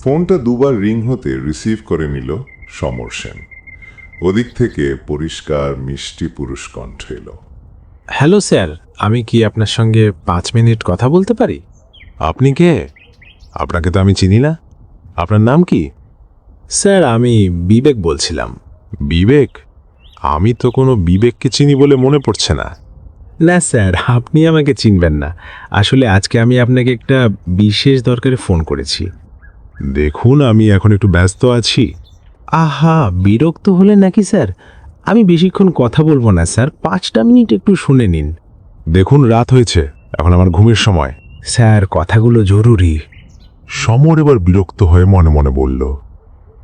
ফোনটা দুবার রিং হতে রিসিভ করে নিল সমর সেন। ওদিক থেকে পরিষ্কার মিষ্টি পুরুষ কণ্ঠ এলো। হ্যালো স্যার, আমি কি আপনার সঙ্গে 5 মিনিট কথা বলতে পারি? আপনি কে? আপনাকে তো আমি চিনি না। আপনার নাম কি? স্যার, আমি বিবেক বলছিলাম। বিবেক? আমি তো কোনো বিবেককে চিনি বলে মনে পড়ছে না। না স্যার, আপনি আমাকে চিনবেন না। আসলে আজকে আমি আপনাকে একটা বিশেষ দরকারে ফোন করেছি। দেখুন, আমি এখন একটু ব্যস্ত আছি। আহা, বিরক্ত হলেন নাকি স্যার? আমি বেশিক্ষণ কথা বলবো না স্যার, 5টা মিনিট একটু শুনে নিন। দেখুন, রাত হয়েছে, এখন আমার ঘুমের সময়। স্যার, কথাগুলো জরুরি। সমর এবার বিরক্ত হয়ে মনে মনে বলল,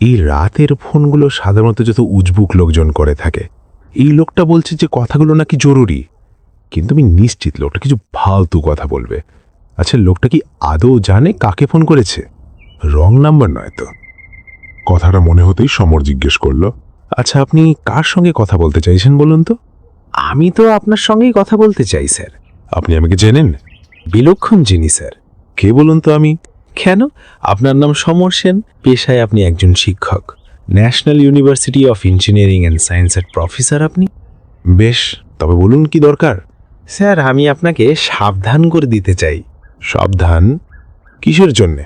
এই রাতের ফোনগুলো সাধারণত যত উজবুক লোকজন করে থাকে। এই লোকটা বলছে যে কথাগুলো নাকি জরুরি, কিন্তু আমি নিশ্চিত লোকটা কিছু ফালতু কথা বলবে। আচ্ছা, লোকটা কি আদৌ জানে কাকে ফোন করেছে? রং নাম্বার নয় তো? কথাটা মনে হতেই সমর জিজ্ঞেস করল, আচ্ছা, আপনি কার সঙ্গে কথা বলতে চাইছেন বলুন তো? আমি তো আপনার সঙ্গেই কথা বলতে চাই স্যার। আপনি আমাকে চেনেন? বিলক্ষণ চিনি স্যার। কে বলুন তো? আমি? কেন? আপনার নাম সমর সেন, পেশায় আপনি একজন শিক্ষক, national university of engineering and সায়েন্সের প্রফেসর আপনি। বেশ, তবে বলুন কি দরকার? স্যার, আমি আপনাকে সাবধান করে দিতে চাই। সাবধান? কিসের জন্যে?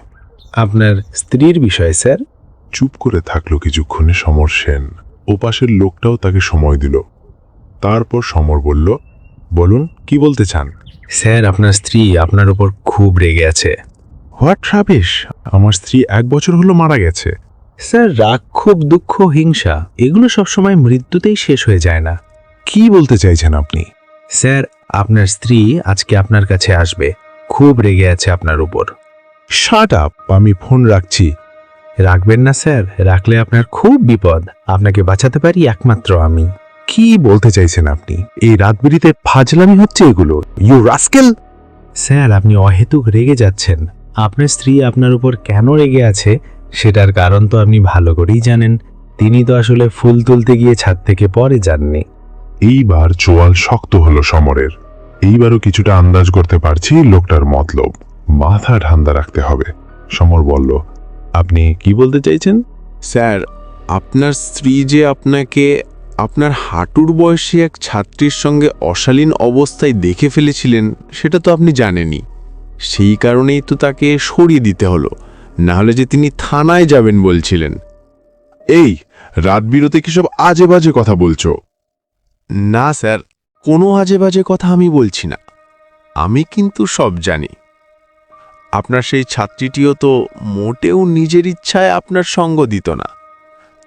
আপনার স্ত্রীর বিষয়ে স্যার। চুপ করে থাকলো কিছুক্ষণে সমর সেন। ওপাশের লোকটাও তাকে সময় দিল। তারপর সমর বলল, বলুন, কি বলতে চান? স্যার, আপনার স্ত্রী আপনার উপর খুব রেগে আছে। What rubbish! আমার স্ত্রী 1 বছর হলো মারা গেছে। স্যার, রাগ, ক্ষোভ, দুঃখ, হিংসা এগুলো সবসময় মৃত্যুতেই শেষ হয়ে যায় না। কি বলতে চাইছেন আপনি? স্যার, আপনার স্ত্রী আজকে আপনার কাছে আসবে, খুব রেগে আছে আপনার উপর। Shut up! আমি ফোন রাখছি। রাখবেন না স্যার, রাখলে আপনার খুব বিপদ। আপনাকে বাঁচাতে পারি একমাত্র আমি। কি বলতে চাইছেন আপনি? এই রাতবিরিতে ফাজলামি হচ্ছে এগুলো? You rascal! স্যার, আপনি অহেতুক রেগে যাচ্ছেন। আপনার স্ত্রী আপনার উপর কেন রেগে আছে সেটার কারণ তো আপনি ভালো করেই জানেন। তিনি তো আসলে ফুল তুলতে গিয়ে ছাদ থেকে পরে যাননি। এইবার চোয়াল শক্ত হলো সমরের। এইবারও কিছুটা আন্দাজ করতে পারছি লোকটার মতলব। মাথা ঠান্ডা রাখতে হবে। সমর বলল, আপনি কি বলতে চাইছেন? স্যার, আপনার স্ত্রী যে আপনাকে আপনার হাঁটুর বয়সী এক ছাত্রীর সঙ্গে অশালীন অবস্থায় দেখে ফেলেছিলেন সেটা তো আপনি জানেনই। সেই কারণেই তো তাকে সরিয়ে দিতে হলো, না হলে যে তিনি থানায় যাবেন বলছিলেন। এই রাত বিরতে কি সব আজে বাজে কথা বলছো? না স্যার, কোনো আজে বাজে কথা আমি বলছি না। আমি কিন্তু সব জানি। আপনার সেই ছাত্রীটিও তো মোটেও নিজের ইচ্ছায় আপনার সঙ্গ দিত না।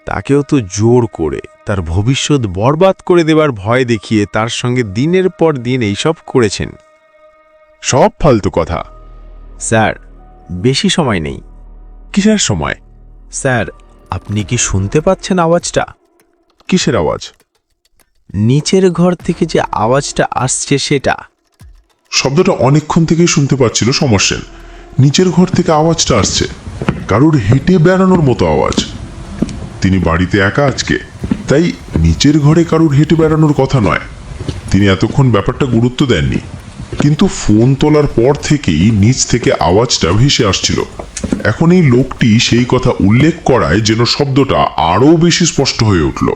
তাকেও তো জোর করে তার ভবিষ্যৎ বরবাদ করে দেবার ভয় দেখিয়ে তার সঙ্গে দিনের পর দিন এইসব করেছেন। সব ফালতু কথা। স্যার, বেশি সময় নেই। কিসের সময়? স্যার, আপনি কি শুনতে পাচ্ছেন আওয়াজটা? কিসের আওয়াজ? নিচের ঘর থেকে যে আওয়াজটা আসছে সেটা। শব্দটা অনেকক্ষণ থেকেই শুনতে পাচ্ছিল সমর সেন। নিচের ঘর থেকে আওয়াজটা আসছে, কারোর হেঁটে বেড়ানোর মতো আওয়াজ। তিনি বাড়িতে একা আজকে, তাই নিচের ঘরে কারোর হেঁটে বেড়ানোর কথা নয়। তিনি এতক্ষণ ব্যাপারটা গুরুত্ব দেননি, কিন্তু ফোন তোলার পর থেকেই নিচ থেকে আওয়াজটা ভেসে আসছিল। এখন এই লোকটি সেই কথা উল্লেখ করায় যেন শব্দটা আরও বেশি স্পষ্ট হয়ে উঠল।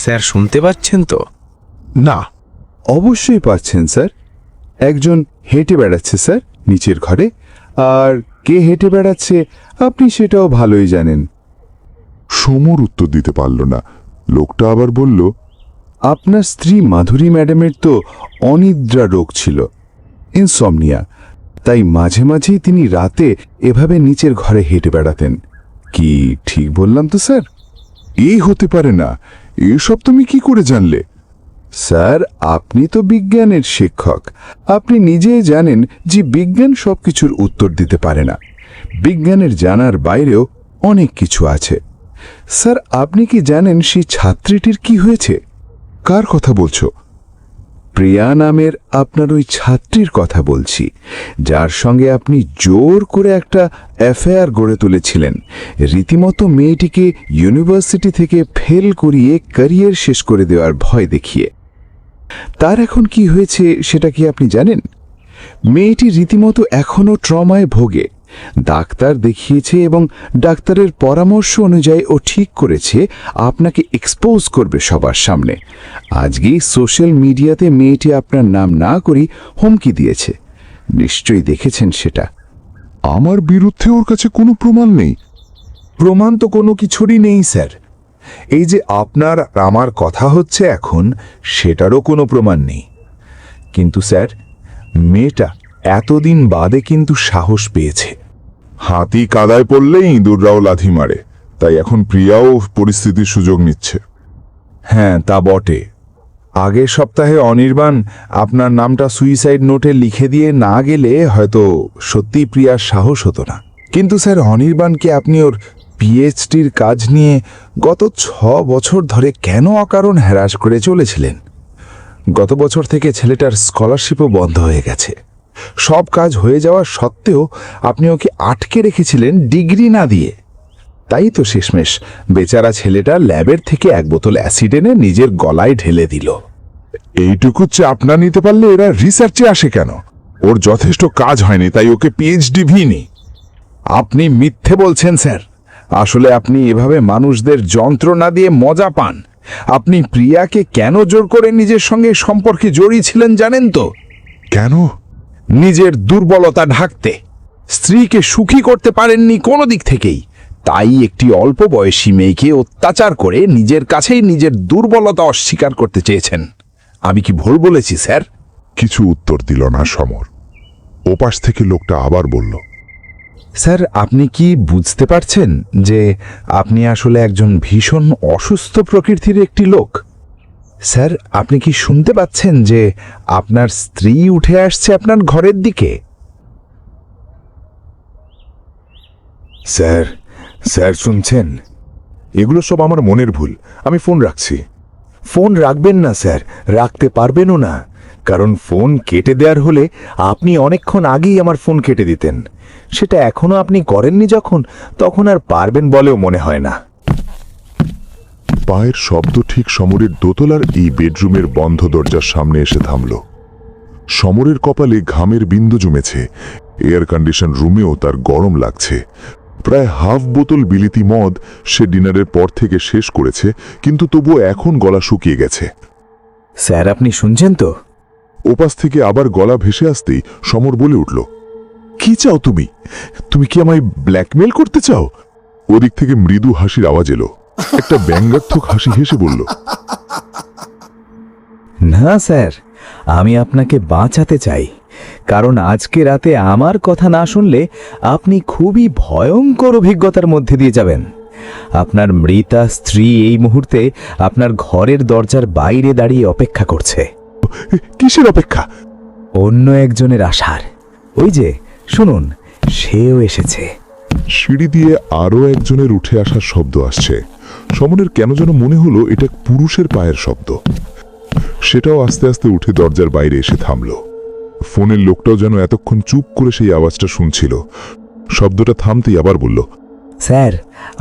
স্যার, শুনতে পাচ্ছেন তো? না। অবশ্যই পাচ্ছেন স্যার। একজন হেঁটে বেড়াচ্ছে স্যার নিচের ঘরে। আর কে হেঁটে বেড়াচ্ছে আপনি সেটাও ভালোই জানেন। সমর উত্তর দিতে পারল না। লোকটা আবার বলল, আপনার স্ত্রী মাধুরী ম্যাডামের তো অনিদ্রা রোগ ছিল, ইনসমনিয়া। তাই মাঝে মাঝেই তিনি রাতে এভাবে নিচের ঘরে হেঁটে বেড়াতেন। কি ঠিক বললাম তো স্যার? এই হতে পারে না, এসব তুমি কি করে জানলে? স্যার, আপনি তো বিজ্ঞানের শিক্ষক। আপনি নিজেই জানেন যে বিজ্ঞান সবকিছুর উত্তর দিতে পারে না। বিজ্ঞানের জানার বাইরেও অনেক কিছু আছে। স্যার, আপনি কি জানেন সেই ছাত্রীটির কি হয়েছে? কার কথা বলছো? প্রিয়া নামের আপনার ওই ছাত্রীর কথা বলছি, যার সঙ্গে আপনি জোর করে একটা অ্যাফেয়ার গড়ে তুলেছিলেন, রীতিমতো মেয়েটিকে ইউনিভার্সিটি থেকে ফেল করিয়ে ক্যারিয়ার শেষ করে দেওয়ার ভয় দেখিয়ে। তার এখন কি হয়েছে সেটা কি আপনি জানেন? মেয়েটি রীতিমতো এখনও ট্রমায় ভোগে। ডাক্তার দেখিয়েছে এবং ডাক্তারের পরামর্শ অনুযায়ী ও ঠিক করেছে আপনাকে এক্সপোজ করবে সবার সামনে। আজকেই সোশ্যাল মিডিয়াতে মেয়েটি আপনার নাম না করি হুমকি দিয়েছে, নিশ্চয়ই দেখেছেন সেটা। আমার বিরুদ্ধে ওর কাছে কোনো প্রমাণ নেই। প্রমাণ তো কোনো কিছুরই নেই স্যার। এই যে আপনার আর আমার কথা হচ্ছে এখন, সেটারও কোনো প্রমাণ নেই। কিন্তু স্যার, মেয়েটা এতদিন বাদে কিন্তু সাহস পেয়েছে। হাতি কাদায় পড়লেই ইঁদুররাও লাথি মারে, তাই এখন প্রিয়াও পরিস্থিতির সুযোগ নিচ্ছে। হ্যাঁ, তা বটে। আগের সপ্তাহে অনির্বাণ আপনার নামটা সুইসাইড নোটে লিখে দিয়ে না গেলে হয়তো সত্যিই প্রিয়ার সাহস হতো না। কিন্তু স্যার, অনির্বাণকে আপনি ওর পিএইচডির কাজ নিয়ে গত 6 বছর ধরে কেন অকারণ হ্যারাস করে চলেছিলেন? গত বছর থেকে ছেলেটার স্কলারশিপও বন্ধ হয়ে গেছে। সব কাজ হয়ে যাওয়া সত্ত্বেও আপনি ওকে আটকে রেখেছিলেন ডিগ্রি না দিয়ে। তাই তো শেষমেশ বেচারা ছেলেটা ল্যাবের থেকে 1 বোতল অ্যাসিড এনে নিজের গলায় ঢেলে দিল। এইটুকু চাপ না নিতে পারলে এরা রিসার্চে আসে কেন? ওর যথেষ্ট কাজ হয়নি, তাই ওকে পিএইচডি ভিনি। আপনি মিথ্যে বলছেন স্যার। আসলে আপনি এভাবে মানুষদের যন্ত্রণা দিয়ে মজা পান। আপনি প্রিয়াকে কেন জোর করে নিজের সঙ্গে সম্পর্কে জড়িয়েছিলেন জানেন তো? কেন? নিজের দুর্বলতা ঢাকতে। স্ত্রীকে সুখী করতে পারেননি কোনো দিক থেকেই, তাই একটি অল্প বয়সী মেয়েকে অত্যাচার করে নিজের কাছেই নিজের দুর্বলতা অস্বীকার করতে চেয়েছেন। আমি কি ভুল বলেছি স্যার? কিছু উত্তর দিল না সমর। ওপাশ থেকে লোকটা আবার বলল, স্যার, আপনি কি বুঝতে পারছেন যে আপনি আসলে একজন ভীষণ অসুস্থ প্রকৃতির একটি লোক? স্যার, আপনি কি শুনতে পাচ্ছেন যে আপনার স্ত্রী উঠে আসছে আপনার ঘরের দিকে? স্যার, স্যার শুনছেন? এগুলো সব আমার মনের ভুল। আমি ফোন রাখছি। ফোন রাখবেন না স্যার, রাখতে পারবেনও না। কারণ ফোন কেটে দেওয়ার হলে আপনি অনেকক্ষণ আগেই আমার ফোন কেটে দিতেন। সেটা এখনো আপনি করেননি যখন, তখন আর পারবেন বলেও মনে হয় না। পায়ের শব্দ ঠিক সমরের দোতলার এই বেডরুমের বন্ধ দরজার সামনে এসে থামল। সমরের কপালে ঘামের বিন্দু জমেছে। এয়ার কন্ডিশন রুমেও তার গরম লাগছে। প্রায় হাফ বোতল বিলিতি মদ সে ডিনারের পর থেকে শেষ করেছে, কিন্তু তবুও এখন গলা শুকিয়ে গেছে। স্যার, আপনি শুনছেন তো? ওপাশ থেকে আবার গলা ভেসে আসতেই সমর বলে উঠল, কি চাও তুমি? তুমি কি আমায় ব্ল্যাকমেল করতে চাও? ওদিক থেকে মৃদু হাসির আওয়াজ এলো। একটা ব্যঙ্গাত্মক হাসি হেসে বলল, না স্যার, আমি আপনাকে বাঁচাতে চাই। কারণ আজকে রাতে আমার কথা না শুনলে আপনি খুবই ভয়ঙ্কর অভিজ্ঞতার মধ্যে দিয়ে যাবেন। আপনার মৃতা স্ত্রী এই মুহূর্তে আপনার ঘরের দরজার বাইরে দাঁড়িয়ে অপেক্ষা করছে। কিসের অপেক্ষা? অন্য একজনের আশার। ওই যে শুনুন, সেও এসেছে। সিঁড়ি দিয়ে আরও একজনের উঠে আসার শব্দ আসছে। সমরের কেন যেন মনে হলো এটা পুরুষের পায়ের শব্দ। সেটাও আস্তে আস্তে উঠে দরজার বাইরে এসে থামল। ফোনের লোকটাও যেন এতক্ষণ চুপ করে সেই আওয়াজটা শুনছিল। শব্দটা থামতেই আবার বলল, স্যার,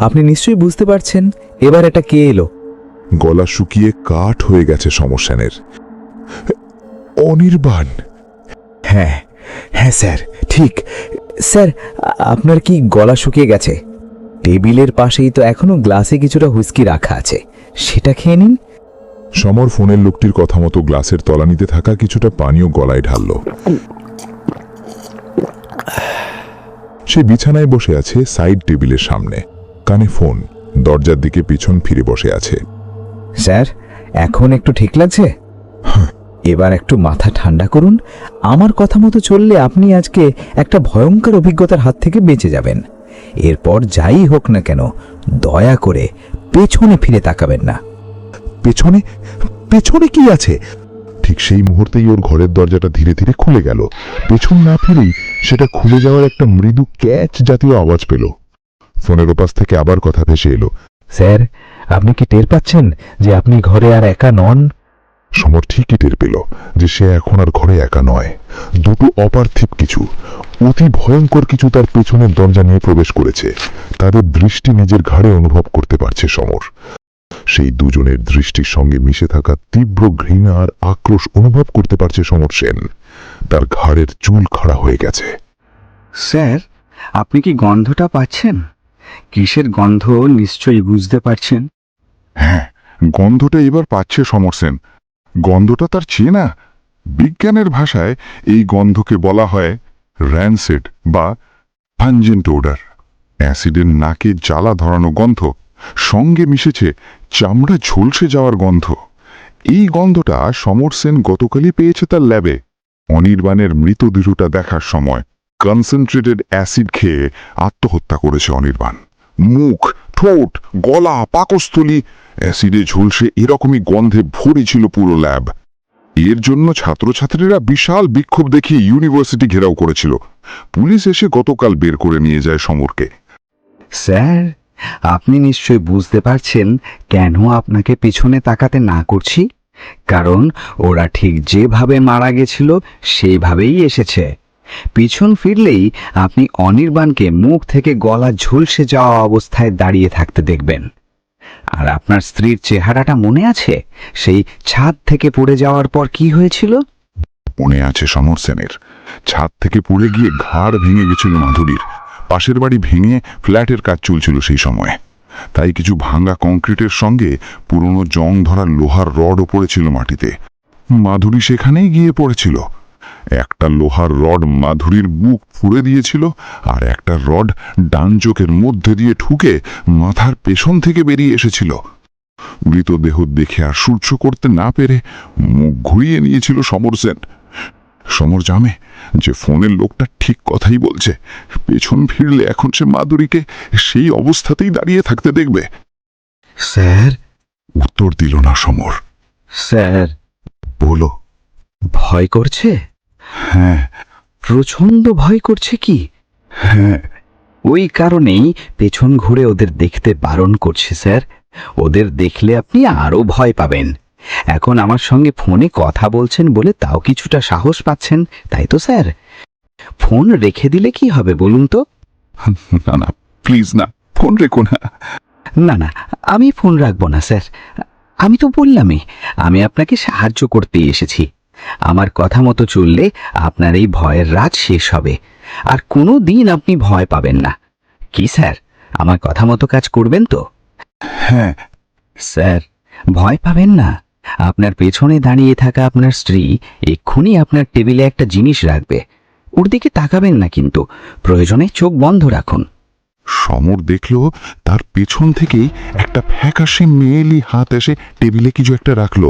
আপনি নিশ্চয়ই বুঝতে পারছেন এবার এটা কে এলো। গলা শুকিয়ে কাঠ হয়ে গেছে সমর সেনের। অনির্বাণ। হ্যাঁ হ্যাঁ স্যার, ঠিক। স্যার, আপনার কি গলা শুকিয়ে গেছে? টেবিলের পাশেই তো এখনো গ্লাসে কিছুটা হুইস্কি রাখা আছে, সেটা খেয়ে নিন। সমর ফোনের লোকটির কথা মতো গ্লাসের তলানিতে থাকা কিছুটা পানীয় গলায় ঢালল। সে বিছানায় বসে আছে সাইড টেবিলের সামনে, কানে ফোন, দরজার দিকে পিছন ফিরে বসে আছে। স্যার, এখন একটু ঠিক লাগছে? এবার একটু মাথা ঠান্ডা করুন। আমার কথা মতো চললে আপনি আজকে একটা ভয়ঙ্কর অভিজ্ঞতার হাত থেকে বেঁচে যাবেন। এরপর যাই হোক না কেন, দয়া করে পেছনে ফিরে তাকাবেন না। পেছনে? পেছনে কি আছে? ঠিক সেই মুহূর্তেই ওর ঘরের দরজাটা ধীরে ধীরে খুলে গেল। পেছন না ফিরেই সেটা খুলে যাওয়ার একটা মৃদু ক্যাচ জাতীয় আওয়াজ পেল। ফোনের ওপাশ থেকে আবার কথা ভেসে এলো, স্যার, আপনি কি টের পাচ্ছেন যে আপনি ঘরে আর একা নন? সমর ঠিকই টের পেল যে সে এখন আর ঘরে একা নয়। দুটো অপার্থিব কিছু, অতি ভয়ঙ্কর কিছু তার পেছনের দরজা নিয়ে প্রবেশ করেছে। তাদের দৃষ্টি নিজের ঘাড়ে অনুভব করতে পারছে সমর। সেই দুজনের দৃষ্টির সঙ্গে মিশে থাকা তীব্র ঘৃণা আর আক্রোশ অনুভব করতে পারছে সমর সেন। তার ঘাড়ের চুল খাড়া হয়ে গেছে। স্যার, আপনি কি গন্ধটা পাচ্ছেন? কিসের গন্ধ নিশ্চয়ই বুঝতে পারছেন। হ্যাঁ, গন্ধটা এবার পাচ্ছে সমর সেন। গন্ধটা তার চেনা। বিজ্ঞানের ভাষায় এই গন্ধকে বলা হয় র্যানসেড বা পাঞ্জেন্ট ওডার। অ্যাসিডের নাকে জ্বালা ধরানো গন্ধ, সঙ্গে মিশেছে চামড়া ঝলসে যাওয়ার গন্ধ। এই গন্ধটা সমর সেন গতকালই পেয়েছে তার ল্যাবে, অনির্বাণের মৃতদেহটা দেখার সময়। কনসেন্ট্রেটেড অ্যাসিড খেয়ে আত্মহত্যা করেছে অনির্বাণ। মুখ, ঠোঁট, গলা, পাকস্থলী অ্যাসিডে ঝলসে এরকমই গন্ধে ভরে ছিল পুরো ল্যাব। এর জন্য ছাত্রছাত্রীরা বিশাল বিক্ষোভ দেখিয়ে ইউনিভার্সিটি ঘেরাও করেছিল। পুলিশ এসে গতকাল বের করে নিয়ে যায় সমরকে। স্যার, আপনি নিশ্চয়ই বুঝতে পারছেন কেন আপনাকে পিছনে তাকাতে না করছি। কারণ ওরা ঠিক যেভাবে মারা গেছিল সেইভাবেই এসেছে। পিছন ফিরলেই আপনি অনির্বাণকে মুখ থেকে গলা ঝলসে যাওয়া অবস্থায় দাঁড়িয়ে থাকতে দেখবেন। আর আপনার স্ত্রীর চেহারাটা মনে আছে? সেই ছাদ থেকে পড়ে যাওয়ার পর কি হয়েছিল? মনে আছে সমর সেনের। ছাদ থেকে পড়ে গিয়ে ঘাড় ভেঙে গেছিল মাধুরীর। পাশের বাড়ি ভেঙে ফ্ল্যাটের কাজ চলছিল সেই সময়, তাই কিছু ভাঙা কংক্রিটের সঙ্গে পুরনো জং ধরা লোহার রডও পড়েছিল মাটিতে। মাধুরী সেখানেই গিয়ে পড়েছিল। একটা লোহার রড মাধুরীর বুক ফুঁড়ে দিয়েছিল, আর একটা রড ডান চোখের মধ্যে দিয়ে ঠুকে মাথার পেছন থেকে বেরিয়ে এসেছিল। মৃতদেহ দেখে আর সহ্য করতে না পেরে মুখ ঘুরিয়ে নিয়েছিল সমর সেন। সমর জানে যে ফোনের লোকটা ঠিক কথাই বলছে। পেছন ফিরলে এখন সে মাধুরীকে সেই অবস্থাতেই দাঁড়িয়ে থাকতে দেখবে। স্যার। উত্তর দিল না সমর। স্যার। বলো। ভয় করছে? হ্যাঁ। প্রচন্ড ভয় করছে কি? হ্যাঁ। ওই কারণেই পেছন ঘুরে ওদের দেখতে বারণ করছে স্যার। ওদের দেখলে আপনি আরো ভয় পাবেন। এখন আমার সঙ্গে ফোনে কথা বলছেন বলে তাও কিছুটা সাহস পাচ্ছেন, তাই তো স্যার? ফোন রেখে দিলে কি হবে বলুন তো? না না, প্লিজ না, ফোন রেখো না। না না, আমি ফোন রাখবো না স্যার। আমি তো বললামই, আমি আপনাকে সাহায্য করতে এসেছি। আমার কথা মতো চললে আপনার এই ভয়ের রাত শেষ হবে, আর কোনো দিন আপনি ভয় পাবেন না। কি স্যার, আমার কথা মতো কাজ করবেন তো? হ্যাঁ। স্যার, ভয় পাবেন না। আপনার পেছনে দাঁড়িয়ে থাকা আপনার স্ত্রী এক্ষুনি আপনার টেবিলে একটা জিনিস রাখবে। ওর দিকে তাকাবেন না কিন্তু, প্রয়োজনে চোখ বন্ধ রাখুন। সমর দেখল তার পেছন থেকেই একটা ফ্যাকাশে মেয়েলি হাত এসে টেবিলে কিছু একটা রাখলো।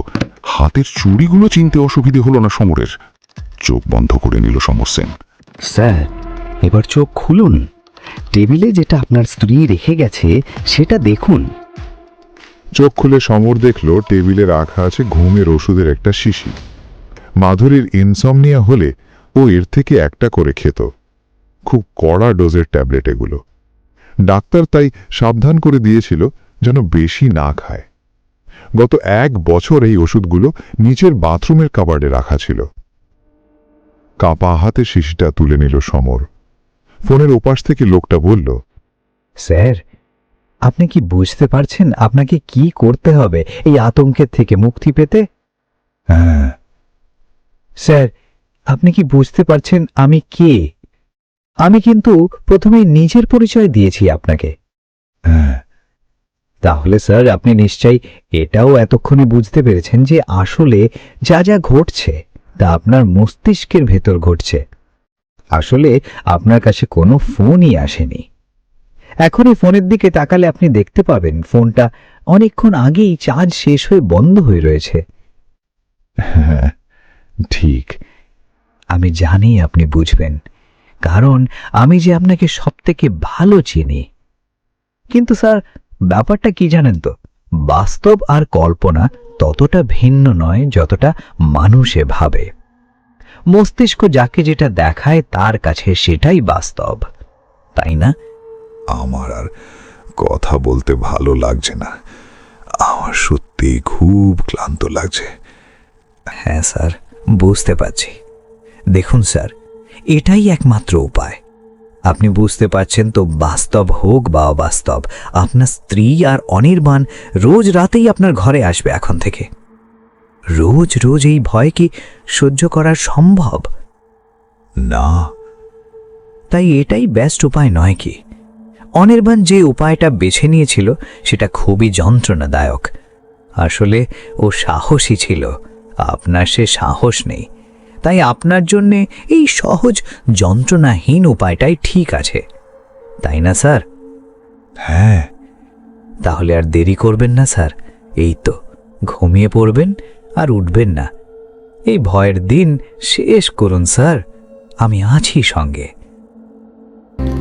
হাতের চুড়িগুলো চিনতে অসুবিধে হলো না সমরের। চোখ বন্ধ করে নিল সমর সেন। স্যার, এবার চোখ খুলুন। টেবিলে যেটা আপনার স্ত্রী রেখে গেছে সেটা দেখুন। চোখ খুলে সমর দেখল টেবিলে রাখা আছে ঘুমের ওষুধের একটা শিশি। মাধুরীর ইনসমনিয়া হলে ও এর থেকে একটা করে খেত। খুব কড়া ডোজের ট্যাবলেট এগুলো। ডাক্তার তাই সাবধান করে দিয়েছিল যেন বেশি না খায়। গত 1 বছর এই ওষুধগুলো নিচের বাথরুমের কাবার্ডে রাখা ছিল। কাঁপা হাতে শিশিটা তুলে নিল সমর। ফোনের ওপাশ থেকে লোকটা বলল, স্যার, আপনি কি বুঝতে পারছেন আপনাকে কি করতে হবে এই আতঙ্কের থেকে মুক্তি পেতে? হ্যাঁ। স্যার, আপনি কি বুঝতে পারছেন আমি কে? আমি কিন্তু প্রথমেই নিজের পরিচয় দিয়েছি আপনাকে। হ্যাঁ। তাহলে স্যার আপনি নিশ্চয়ই এটাও এতক্ষণে বুঝতে পেরেছেন যে আসলে যা যা ঘটছে তা আপনার মস্তিষ্কের ভেতর ঘটছে। আসলে আপনার কাছে কোনো ফোনই আসেনি। এখন এই ফোনের দিকে তাকালে আপনি দেখতে পাবেন ফোনটা অনেকক্ষণ আগেই চার্জ শেষ হয়ে বন্ধ হয়ে রয়েছে। হ্যাঁ, ঠিক। আমি জানি আপনি বুঝবেন, কারণ আমি যে আপনাকে সবথেকে ভালো চিনি। কিন্তু স্যার, ব্যাপারটা কি জানেন তো, বাস্তব আর কল্পনা ততটা ভিন্ন নয় যতটা মানুষে ভাবে। মস্তিষ্ক যাকে যেটা দেখায় তার কাছে সেটাই বাস্তব, তাই না? আমার আর কথা বলতে ভালো লাগছে না। আমার সত্যি খুব ক্লান্ত লাগছে। হ্যাঁ স্যার, বুঝতে পারছি। দেখুন স্যার, এটাই একমাত্র উপায়। আপনি বুঝতে পারছেন তো, বাস্তব হোক বা অবাস্তব, আপনার স্ত্রী আর অনির্বাণ রোজ রাতেই আপনার ঘরে আসবে এখন থেকে। রোজ রোজ এই ভয় কি সহ্য করা সম্ভব? না, তাই এটাই বেস্ট উপায় নয় কি? অনির্বাণ যে উপায়টা বেছে নিয়েছিল সেটা খুবই যন্ত্রণাদায়ক। আসলে ও সাহসী ছিল, আপনার সে সাহস নেই। তাই আপনার জন্যে এই সহজ যন্ত্রণাহীন উপায়টাই ঠিক আছে, তাই না স্যার? হ্যাঁ। তাহলে আর দেরি করবেন না স্যার, এই তো ঘুমিয়ে পড়বেন আর উঠবেন না। এই ভয়ের দিন শেষ করুন স্যার, আমি আছি সঙ্গে।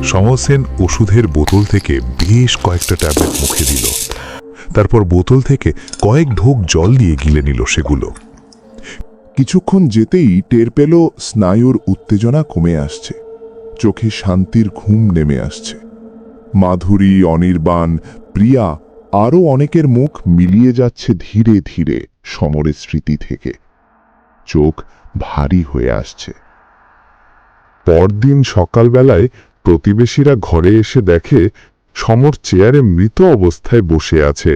সমর সেন ওষুধের বোতল থেকে বেশ কয়েকটা ট্যাবলেট মুখে দিল। তারপর বোতল থেকে কয়েক ঢোক জল দিয়ে গিলে নিল সেগুলো। কিছুক্ষণ যেতেই টের পেল স্নায়ুর উত্তেজনা কমে আসছে, চোখে শান্তির ঘুম নেমে আসছে। মাধুরী, অনির্বাণ, প্রিয়া আরও অনেকের মুখ মিলিয়ে যাচ্ছে ধীরে ধীরে সমরের স্মৃতি থেকে। চোখ ভারী হয়ে আসছে। পরদিন সকালবেলায় প্রতিবেশীরা ঘরে এসে দেখে সমর চেয়ারে মৃত অবস্থায় বসে আছে।